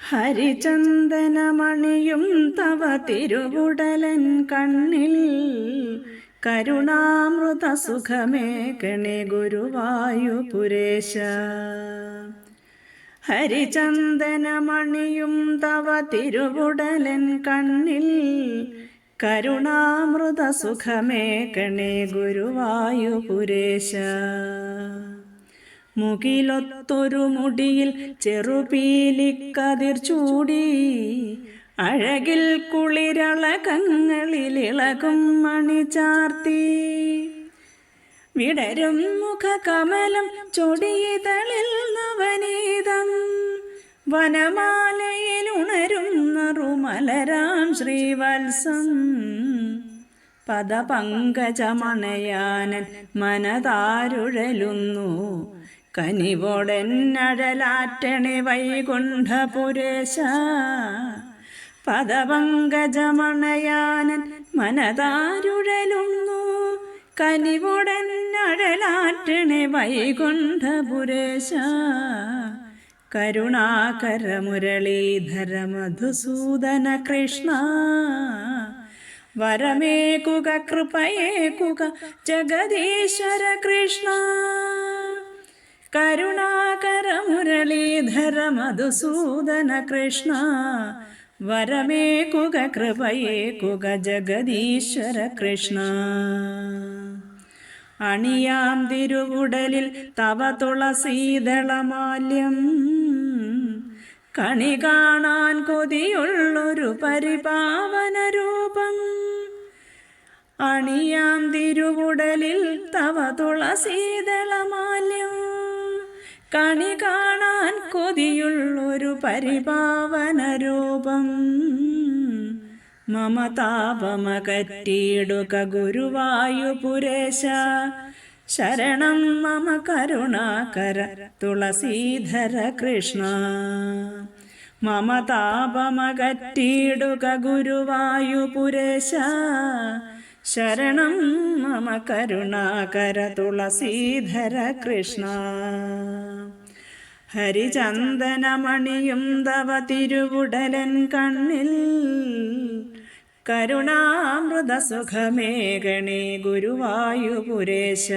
ഹരിചന്ദനമണിയും തവ തിരുവുടലൻ കണ്ണിൽ കരുണാമൃത സുഖമേ ഗണേ ഗുരുവായൂപുരേശ. ഹരിചന്ദനമണിയും തവ തിരുവുടലൻ കണ്ണിൽ കരുണാമൃത സുഖമേ ഗണേ ഗുരുവായൂപുരേശ. മുകിലൊത്തൊരു മുടിയിൽ ചെറുപീലിക്കതിർ ചൂടി അഴകിൽ കുളിരളകങ്ങളിലിളകും മണി ചാർത്തി വിടരും മുഖകമലം ചൊടിയിതളിൽ നവനീതം വനമാലയിലുണരും നറുമലരാം ശ്രീവത്സം പദപങ്കജമണയാനൻ മനതാരുഴലുന്നു കനിവോടെന്നഴലാറ്റണി വൈകുണ്ഠപുരേശ. പദപങ്കജമണയാനൻ മനതാരുഴലുന്നു കനിവോടെന്നഴലാറ്റണി വൈകുണ്ഠപുരേശ. കരുണാകര മുരളീധര മധുസൂദന കൃഷ്ണ വരമേകുക കൃപയേകുക ജഗദീശ്വര കൃഷ്ണ. കരുണാകര മുരളീധര മധുസൂദന കൃഷ്ണ വരമേകുക കൃപയേകുക ജഗദീശ്വര കൃഷ്ണ. അണിയാം തിരുവുടലിൽ തവ തുളസീദളമാല്യം കണി കാണാൻ കൊതിയുള്ളൊരു പരിപാവന രൂപം. അണിയാം തിരുവുടലിൽ തവ തുളസീദളമാല്യം കണി കാണാൻ കൊതിയുള്ളൊരു പരിപാവന രൂപം. മമതാപമകറ്റിയിടുക ഗുരുവായൂപുരേശ. ശരണം മമ കരുണാകര തുളസീധര കൃഷ്ണ. മമതാപമകറ്റിയിടുക ഗുരുവായൂപുരേശ. ശരണം മമ കരുണാകര തുളസീധര കൃഷ്ണ. ഹരിചന്ദനമണിയും തവ തിരുവുടലൻ കണ്ണിൽ കരുണാമൃത സുഖമേ ഗണേ ഗുരുവായൂപുരേശ.